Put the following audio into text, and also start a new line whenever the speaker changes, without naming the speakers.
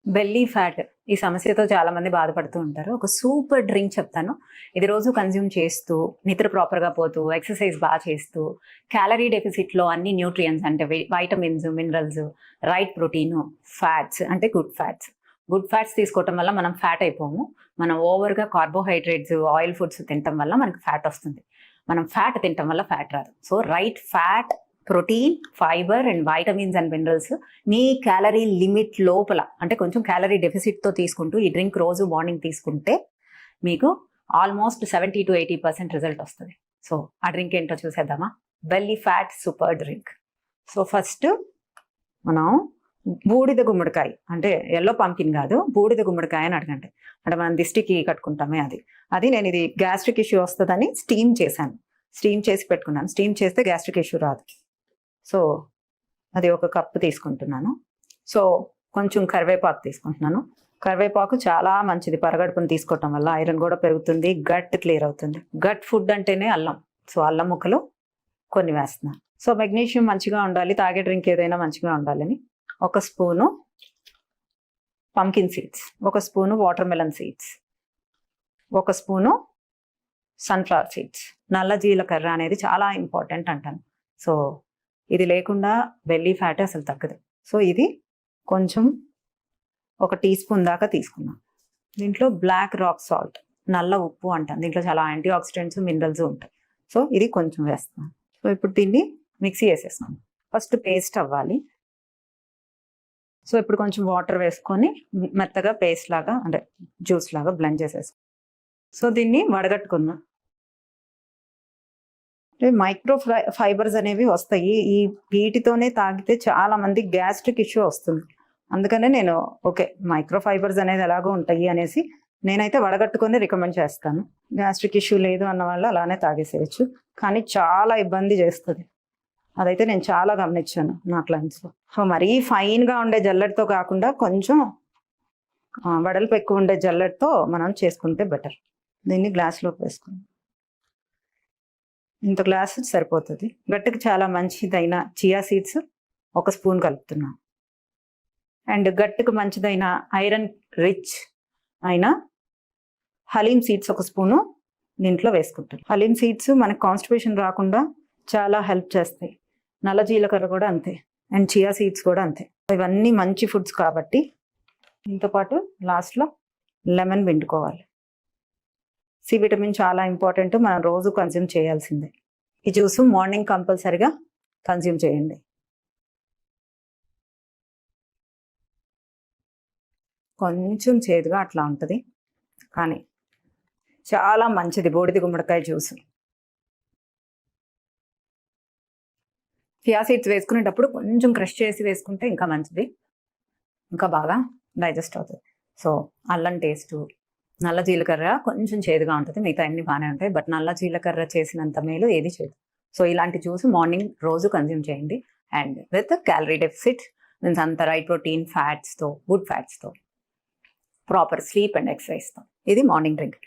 Belly fat ఈ సమస్యతో చాలా మంది బాధపడుతూ ఉంటారు. ఒక సూపర్ డ్రింక్ చెప్తాను. ఇది రోజు కన్జ్యూమ్ చేస్తూ, నిద్ర ప్రాపర్‌గా పోతూ, ఎక్సర్సైజ్ చేస్తూ, క్యాలరీ డెఫిసిట్‌లో అన్ని న్యూట్రియంట్స్ అంటే vitamins, minerals, right protein, fats అంటే గుడ్ ఫ్యాట్స్. గుడ్ ఫ్యాట్స్ తీసుకోవటం వల్ల మనం ఫ్యాట్ అయిపోము. మనం ఓవర్‌గా కార్బోహైడ్రేట్స్, ఆయిల్ ఫుడ్స్ తినటం వల్ల మనకు ఫ్యాట్ వస్తుంది. మనం ఫ్యాట్ తినటం వల్ల ఫ్యాట్ రాదు. So right fat, protein, fibre and vitamins and minerals me calorie limit లోపల అంటే కొంచెం క్యాలరీ డెఫిసిట్తో తీసుకుంటూ ఈ డ్రింక్ రోజు మార్నింగ్ తీసుకుంటే మీకు ఆల్మోస్ట్ 70-80% రిజల్ట్ వస్తుంది. సో ఆ డ్రింక్ ఏంటో చూసేద్దామా? Belly fat super drink. So first మనం బూడిద గుమ్మడికాయ అంటే ఎల్లో పంకిన్ కాదు, బూడిద గుమ్మడికాయ అని అడగండి. అంటే మనం దిష్టికి కట్టుకుంటామే అది నేను ఇది గ్యాస్ట్రిక్ ఇష్యూ వస్తుందని స్టీమ్ చేశాను. స్టీమ్ చేసి పెట్టుకున్నాను. స్టీమ్ చేస్తే గ్యాస్ట్రిక్ ఇష్యూ రాదు. సో అది ఒక కప్పు తీసుకుంటున్నాను. సో కొంచెం కరివేపాకు తీసుకుంటున్నాను. కరివేపాకు చాలా మంచిది, పరగడుపును తీసుకోవటం వల్ల ఐరన్ కూడా పెరుగుతుంది, గట్ క్లియర్ అవుతుంది. గట్ ఫుడ్ అంటేనే అల్లం. సో అల్లం ముక్కలు కొన్ని వేస్తున్నాను. సో మెగ్నీషియం మంచిగా ఉండాలి, తాగే డ్రింక్ ఏదైనా మంచిగా ఉండాలని ఒక స్పూను పంకిన్ సీడ్స్, ఒక స్పూను వాటర్ మెలన్ సీడ్స్, ఒక స్పూను సన్ఫ్లవర్ సీడ్స్. నల్ల జీలకర్ర అనేది చాలా ఇంపార్టెంట్ అంటాను. సో ఇది లేకుండా బెల్లీ ఫ్యాట్ అసలు తగ్గదు. సో ఇది కొంచెం ఒక టీ స్పూన్ దాకా తీసుకున్నాం. దీంట్లో బ్లాక్ రాక్ సాల్ట్, నల్ల ఉప్పు అంటాను. దీంట్లో చాలా యాంటీ ఆక్సిడెంట్స్, మినరల్స్ ఉంటాయి. సో ఇది కొంచెం వేస్తున్నాను. సో ఇప్పుడు దీన్ని మిక్సీ వేసేసుకున్నాం. ఫస్ట్ పేస్ట్ అవ్వాలి. సో ఇప్పుడు కొంచెం వాటర్ వేసుకొని మెత్తగా పేస్ట్ లాగా అంటే జ్యూస్ లాగా బ్లెండ్ చేసేసుకున్నాం. సో దీన్ని వడగట్టుకుందాం. మైక్రో ఫైబర్స్ అనేవి వస్తాయి. ఈ వీటితోనే తాగితే చాలా మంది గ్యాస్ట్రిక్ ఇష్యూ వస్తుంది. అందుకనే నేను మైక్రో ఫైబర్స్ అనేది ఎలాగో ఉంటాయి అనేసి నేనైతే వడగట్టుకొని రికమెండ్ చేస్తాను. గ్యాస్ట్రిక్ ఇష్యూ లేదు అన్న వాళ్ళు అలానే తాగేసేయచ్చు, కానీ చాలా ఇబ్బంది చేస్తుంది. అదైతే నేను చాలా గమనించాను నా క్లయింట్స్లో. సో మరీ ఫైన్గా ఉండే జల్లెడతో కాకుండా కొంచెం వడల్పు ఎక్కువ ఉండే జల్లెడతో మనం చేసుకుంటే బెటర్. దీన్ని గ్లాస్లోకి వేసుకుందాం. ఇంత గ్లాస్ సరిపోతుంది. గట్టుకు చాలా మంచిదైన చియా సీడ్స్ ఒక స్పూన్ కలుపుతున్నాను. అండ్ గట్టుకు మంచిదైన ఐరన్ రిచ్ అయిన హలీమ్ సీడ్స్ ఒక స్పూను దీంట్లో వేసుకుంటాను. హలీమ్ సీడ్స్ మనకు కాన్స్టిపేషన్ రాకుండా చాలా హెల్ప్ చేస్తాయి. నల్ల జీలకర్ర కూడా అంతే, అండ్ చియా సీడ్స్ కూడా అంతే. ఇవన్నీ మంచి ఫుడ్స్ కాబట్టి దీంతోపాటు లాస్ట్లో లెమన్ పిండుకోవాలి. సి విటమిన్ చాలా ఇంపార్టెంట్, మనం రోజు కన్జ్యూమ్ చేయాల్సిందే. ఈ జ్యూస్ మార్నింగ్ కంపల్సరిగా కన్జ్యూమ్ చేయండి. కొంచెం చేదుగా అట్లా ఉంటుంది, కానీ చాలా మంచిది బూడిద గుమ్మడికాయ జ్యూస్. చియా సీడ్స్ వేసుకునేటప్పుడు కొంచెం క్రష్ చేసి వేసుకుంటే ఇంకా మంచిది, ఇంకా బాగా డైజెస్ట్ అవుతుంది. సో అల్లం టేస్టు, నల్ల జీలకర్ర కొంచెం చేదుగా ఉంటుంది, మిగతా అన్ని బాగానే ఉంటాయి. బట్ నల్ల జీలకర్ర చేసినంత మేలు ఏది చేయదు. సో ఇలాంటి జ్యూస్ మార్నింగ్ రోజు కన్జ్యూమ్ చేయండి. And with calorie deficit means అంత రైట్ ప్రోటీన్, ఫ్యాట్స్తో, గుడ్ ఫ్యాట్స్తో, ప్రాపర్ స్లీప్ అండ్ ఎక్సర్సైజ్తో. ఇది మార్నింగ్ డ్రింక్.